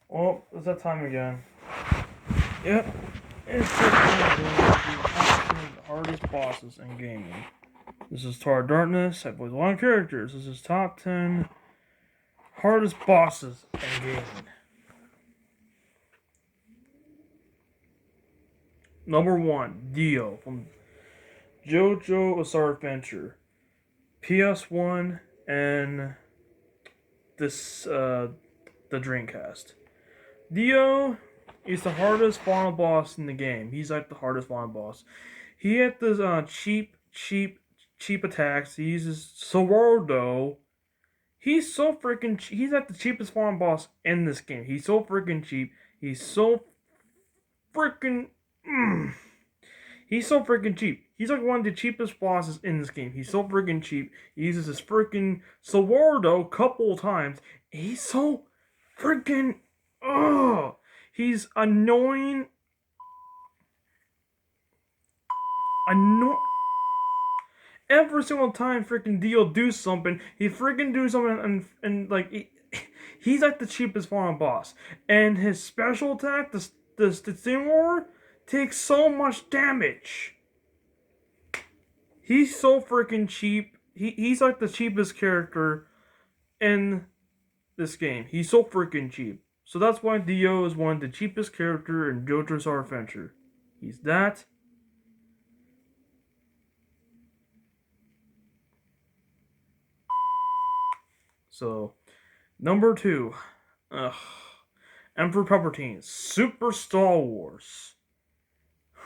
Well, it's that time again. Yep. It's that time again. The hardest bosses in gaming. This is Tower of Darkness. I play a lot of characters. This is top 10 hardest bosses in gaming. Number 1, Dio from JoJo Bizarre Adventure. PS1 and the Dreamcast. Dio is the hardest final boss in the game. He's like the hardest final boss. He had this cheap attacks. He uses Swordo. He's so freaking. He's like the cheapest final boss in this game. He's so freaking cheap. He's so freaking. He's so freaking cheap. He's like one of the cheapest bosses in this game. He's so freaking cheap. He uses his freaking Swordo a couple of times. He's so freaking. Ugh. He's annoying. Every single time freaking Dio do something, he freaking do something and like he's like the cheapest final boss. And his special attack, the Steamroller, takes so much damage. He's so freaking cheap. He's like the cheapest character in this game. He's so freaking cheap. So that's why Dio is one of the cheapest character in JoJo's Bizarre Adventure. He's that. So, number 2. Emperor Palpatine. Super Star Wars.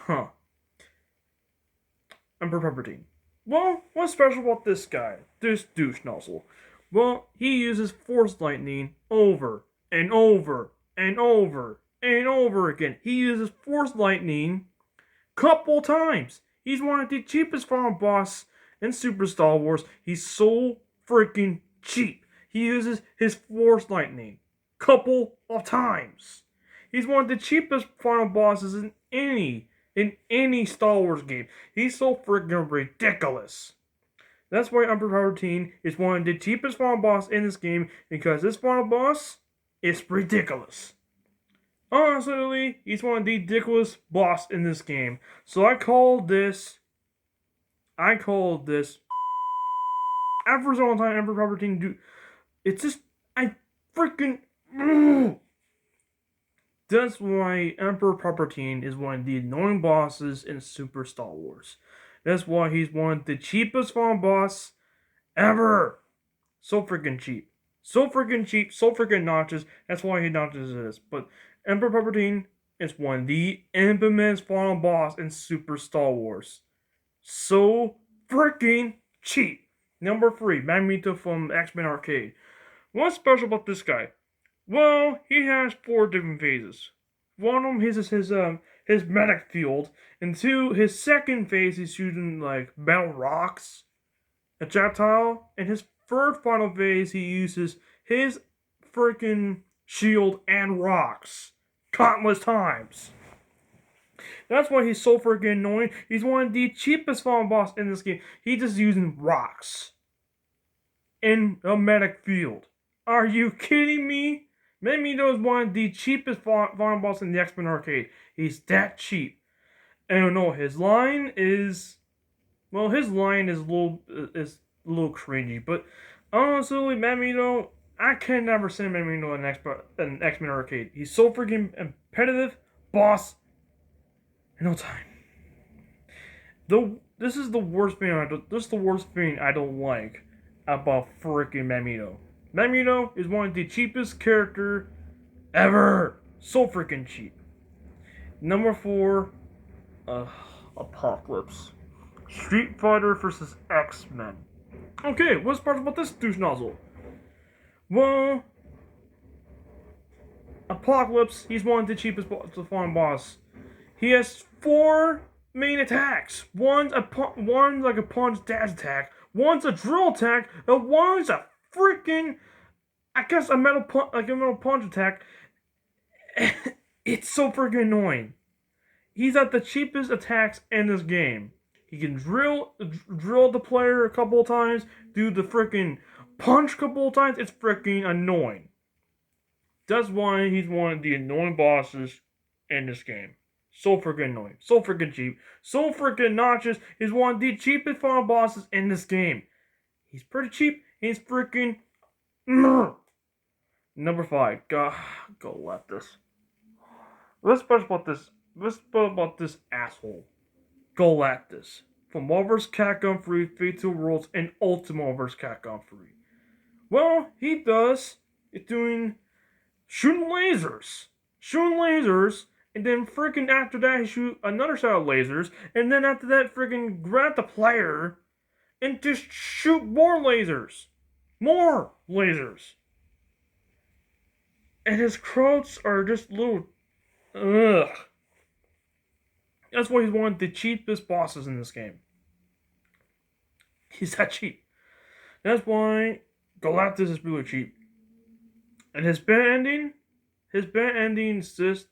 Emperor Palpatine. Well, what's special about this guy? This douche nozzle. Well, he uses Force Lightning over and over and over and over again. He uses Force Lightning couple times. He's one of the cheapest final boss in Super Star Wars. He's so freaking cheap. He uses his Force Lightning couple of times. He's one of the cheapest final bosses in any Star Wars game. He's so freaking ridiculous. That's why Emperor Palpatine is one of the cheapest final boss in this game, because this final boss is ridiculous. Honestly, he's one of the ridiculous boss in this game. So I call this every single time Emperor Palpatine do. It's just I freaking. That's why Emperor Palpatine is one of the annoying bosses in Super Star Wars. That's why he's one of the cheapest final boss ever. So freaking cheap. So freaking cheap. So freaking notches. That's why he notches this. But Emperor Palpatine is one of the infamous final boss in Super Star Wars. So freaking cheap. Number 3, Magneto from X-Men Arcade. What's special about this guy? Well, he has 4 different phases. One of them is his medic field, and 2, his second phase he's shooting like metal rocks, a projectile, and his third final phase he uses his freaking shield and rocks countless times. That's why he's so freaking annoying. He's one of the cheapest final boss in this game. He's just using rocks in a medic field. Are you kidding me? Magneto is one of the cheapest final boss in the X-Men Arcade. He's that cheap. I don't know. His line is a little cringy, but honestly, Magneto, I can never say Magneto in X-Men Arcade. He's so freaking competitive, boss. In no time. This is the worst thing I don't like about freaking Magneto. Magneto is one of the cheapest character ever. So freaking cheap. Number 4, Apocalypse. Street Fighter vs. X-Men. Okay, what's part about this douche nozzle? Well, Apocalypse, he's one of the cheapest final boss. He has 4 main attacks. One's like a punch dash attack. One's a drill attack. And one's a freaking, I guess, a metal punch attack. It's so freaking annoying. He's at the cheapest attacks in this game. He can drill the player a couple of times, do the freaking punch a couple of times, it's freaking annoying. That's why he's one of the annoying bosses in this game. So freaking annoying. So freaking cheap. So freaking obnoxious. He's one of the cheapest final bosses in this game. He's pretty cheap. He's freaking... Number 5. Go let this. Let's talk about this. Let's talk about this asshole. Galactus. From Marvel vs. Capcom 3, Fatal Worlds, and Ultimate vs. Capcom 3. Well, he does. It's doing... shooting lasers. And then freaking after that, he shoot another set of lasers. And then after that, freaking grab the player and just shoot more lasers. More lasers. And his quotes are just little... Ugh. That's why he's one of the cheapest bosses in this game. He's that cheap. That's why Galactus is really cheap. And his bad ending is just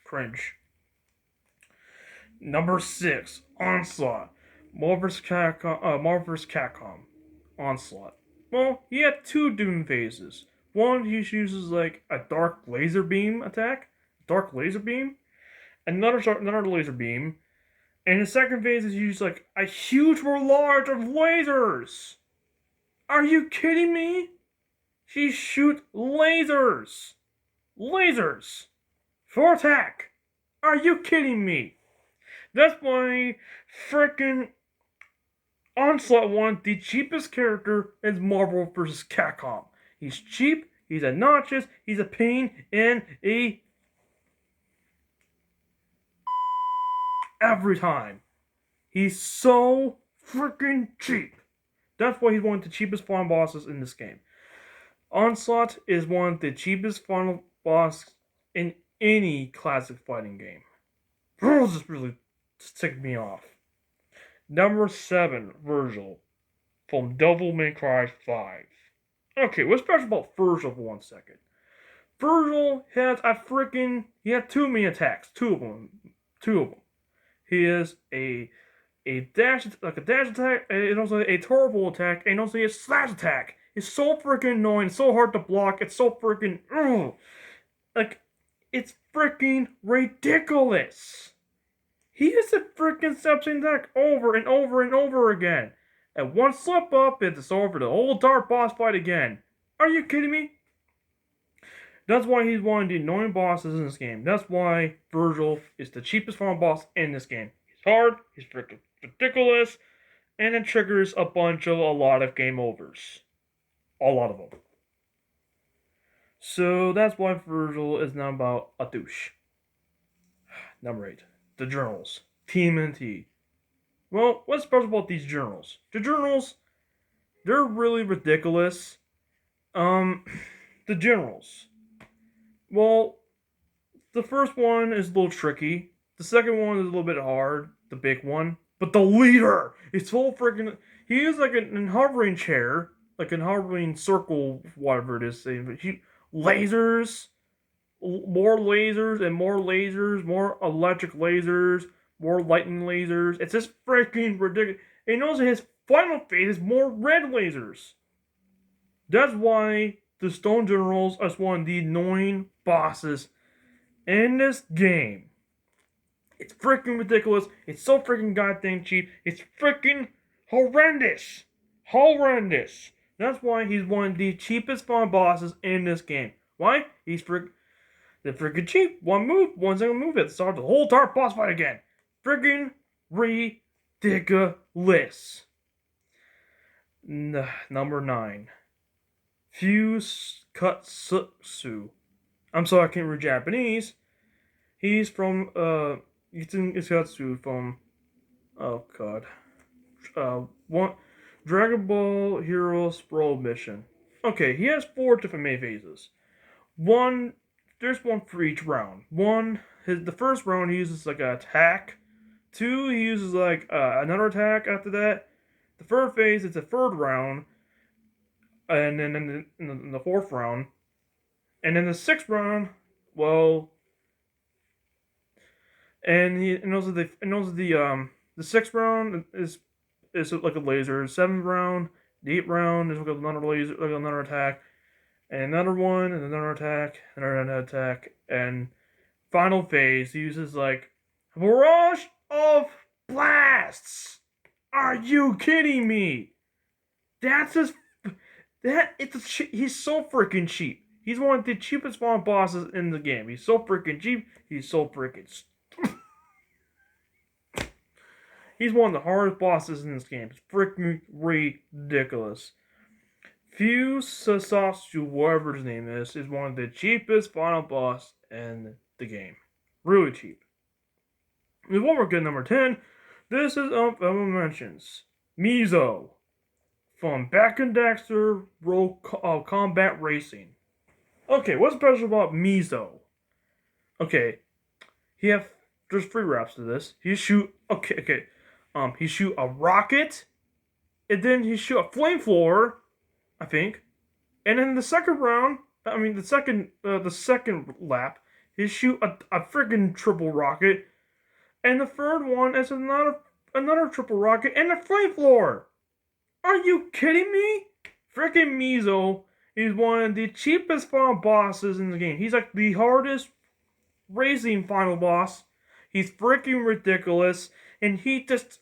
cringe. Number 6, Onslaught. Marvel vs. Capcom. Onslaught. Well, he had 2 Doom phases. One, he uses like a dark laser beam attack. Another laser beam. And the second phase is used like a huge barrage of lasers. Are you kidding me? She shoot lasers. For attack. Are you kidding me? That's why frickin' Onslaught won the cheapest character in Marvel vs. Capcom. He's cheap, he's obnoxious, he's a pain in a... every time. He's so freaking cheap. That's why he's one of the cheapest final bosses in this game. Onslaught is one of the cheapest final boss in any classic fighting game. Rules just really ticked me off. Number 7, Virgil from Devil May Cry 5. Okay, what's special about Virgil for 1 second? Virgil has he had 2 main attacks, 2 of them. He has a dash attack, and also a turbo attack, and also a slash attack. It's so freaking annoying, so hard to block, it's so freaking... Like, it's freaking ridiculous. He has a freaking substance attack over and over again. And one slip up, it's over the whole dark boss fight again. Are you kidding me? That's why he's one of the annoying bosses in this game. That's why Virgil is the cheapest final boss in this game. He's hard, he's freaking ridiculous, and it triggers a lot of game overs. A lot of them. So that's why Virgil is now about a douche. Number 8. The journals. TMNT. Well, what's special about these journals? The journals, they're really ridiculous. The journals. Well, the first one is a little tricky. The second one is a little bit hard. The big one. But the leader! It's so freaking... He is like a hovering chair. Like a hovering circle, whatever it is. Lasers. More lasers and more lasers. More electric lasers. More lightning lasers. It's just freaking ridiculous. And also his final phase is more red lasers. That's why the Stone Generals are one of the annoying bosses in this game. It's freaking ridiculous. It's so freaking goddamn cheap. It's freaking horrendous. That's why he's one of the cheapest final bosses in this game. Why? They're freaking cheap. One single move, it starts the whole dark boss fight again. Freaking ridiculous. Number 9. Fusukatsu. I'm sorry, I can't read Japanese. He's from, Fusukatsu from, oh god. Dragon Ball Hero Sprawl Mission. Okay, he has 4 different main phases. There's one for each round. The first round he uses like an attack. 2, he uses like another attack after that. The third phase is the third round. And then in the 4th round. And then the 6th round, well... And also the 6th round is like a laser. 7th round, Deep round is like another laser, like another attack, and another one, and another attack, and another attack, and final phase he uses like barrage of blasts. Are you kidding me? That's his. He's so freaking cheap. He's one of the cheapest final bosses in the game. He's so freaking cheap. He's so freaking. He's one of the hardest bosses in this game. It's freaking ridiculous. Fusasatsu, whatever his name is one of the cheapest final boss in the game. Really cheap. Before we get number 10, this is mentions Mizo from Back and Daxter Combat Racing. Okay, what's special about Mizo? Okay, there's 3 raps to this. He shoot he shoot a rocket, and then he shoot a flamethrower, I think, and then the second round, the second lap, he shoot a freaking triple rocket, and the third one is another triple rocket and a flamethrower. Are you kidding me? Freaking Mizo is one of the cheapest final bosses in the game. He's like the hardest racing final boss. He's freaking ridiculous, and he just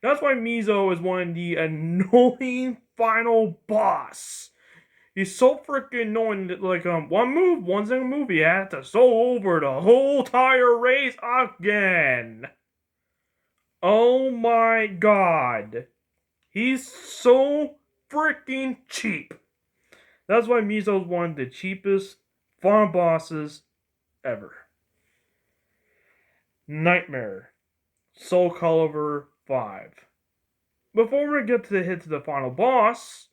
that's why Mizo is one of the annoying final boss. He's so freaking annoying that one single move, he had to soul over the whole entire race again. Oh my god. He's so freaking cheap. That's why Mizo's one of the cheapest final bosses ever. Nightmare. Soul Calibur 5. Before we get to the final boss,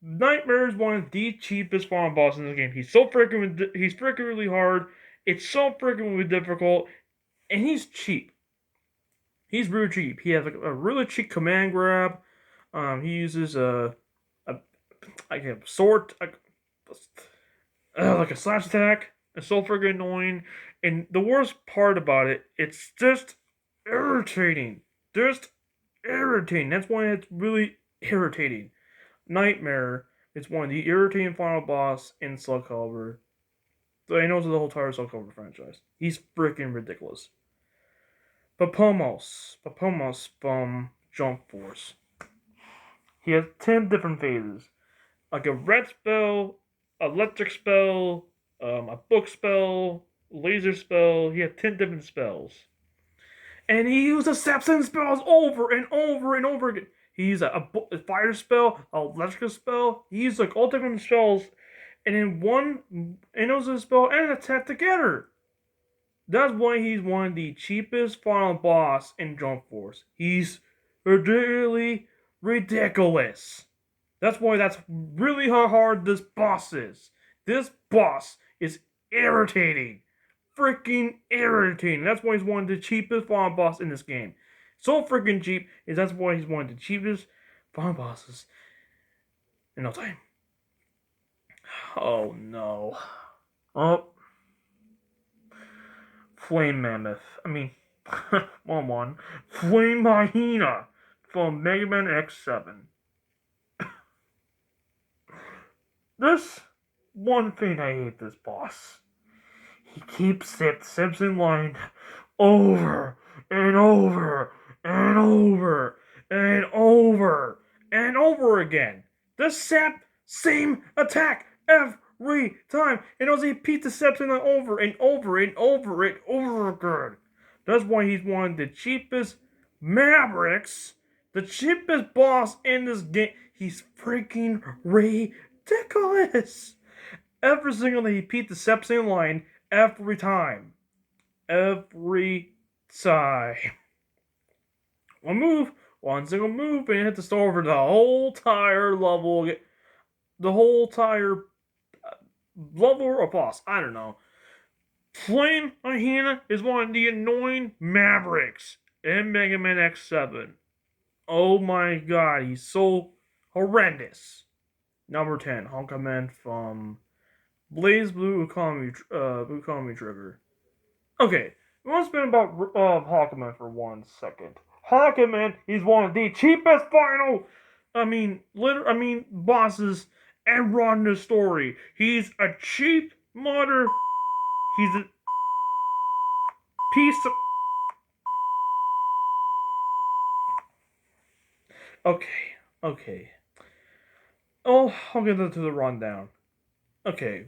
Nightmare is one of the cheapest final bosses in the game. He's freaking really hard. It's so freaking really difficult, and he's cheap. He's really cheap. He has a really cheap command grab. He uses a sword, like a slash attack. It's so freaking annoying. And the worst part about it, it's just irritating. Just irritating. That's why it's really irritating. Nightmare is one of the irritating final boss in Soul Calibur. So he knows the whole entire Soul Calibur franchise. He's freaking ridiculous. Papomos from Jump Force. He has 10 different phases. Like a red spell, electric spell, a book spell, laser spell. He has 10 different spells. And he uses Sepsen spells over and over and over again. He uses a fire spell, an electric spell. He uses like all different spells, and in one, and those a spell and an attack together. That's why he's one of the cheapest final boss in Jump Force. He's ridiculously ridiculous. That's why that's really how hard this boss is. This boss is irritating. Freaking irritating. That's why he's one of the cheapest final boss in this game. So freaking cheap, is that's why he's one of the cheapest final bosses in all time. Oh no. Oh. Flame Mammoth. Wrong one. Flame Hyena from Mega Man X7. This one thing I hate this boss. He keeps it Simpson line over and over and over and over and over again. The same attack every time. And also he repeats the Simpson line over and over and over and over again. That's why he's one of the cheapest Mavericks, the cheapest boss in this game. He's freaking ridiculous. Every single day he repeats the Simpson line every time. Every time. One single move, and you have to start over the whole entire level. The whole entire level or boss. I don't know. Flame Hyena is one of the annoying Mavericks in Mega Man X7. Oh my god, he's so horrendous. Number 10, Honkaman from Blaze Blue Ukami Trigger. Okay, we want to spin about Honkaman for 1 second. Hakumen is one of the cheapest bosses ever in the story. He's a cheap mother. He's a piece of. Okay. Oh, I'll get into the rundown. Okay.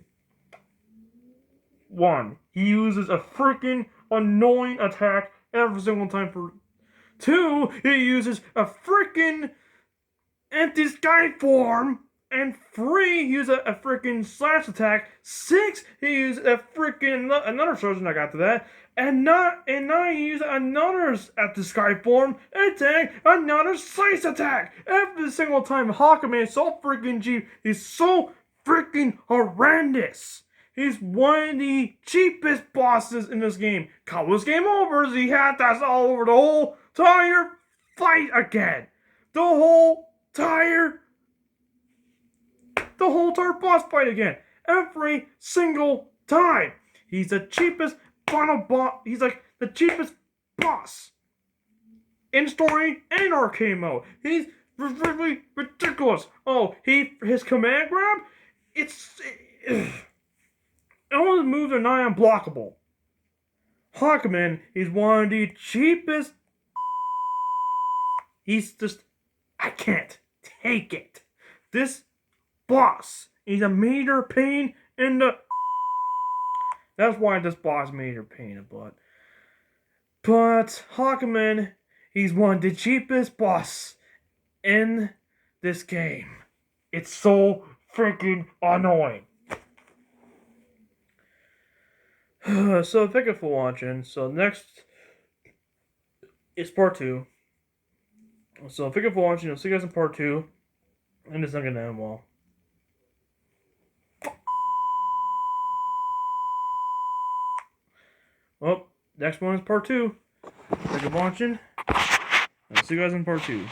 1. He uses a freaking annoying attack every single time for. 2. He uses a freaking anti-sky form. And 3, he uses a freaking slash attack. 6, he uses a freaking another surgeon I got to that. And 9, he uses another anti-sky form attack, another slice attack. Every single time Hakumen is so freaking cheap. He's so freaking horrendous. He's one of the cheapest bosses in this game. Countless game overs, he had us all over the whole entire fight again. The whole entire boss fight again. Every single time. He's the cheapest final boss. He's like the cheapest boss. In story and arcade mode. He's really ridiculous. Oh, his command grab, all his moves are nigh unblockable. Hakumen is one of the cheapest. He's just, I can't take it. This boss is a major pain in the. That's why this boss is a major pain in the butt. But Hakumen, he's one of the cheapest boss in this game. It's so freaking annoying. So thank you for watching. So next is part 2. So thank you for watching. I'll see you guys in part 2. And it's not gonna end well. Well, next one is part 2. Thank you for watching. I'll see you guys in part 2.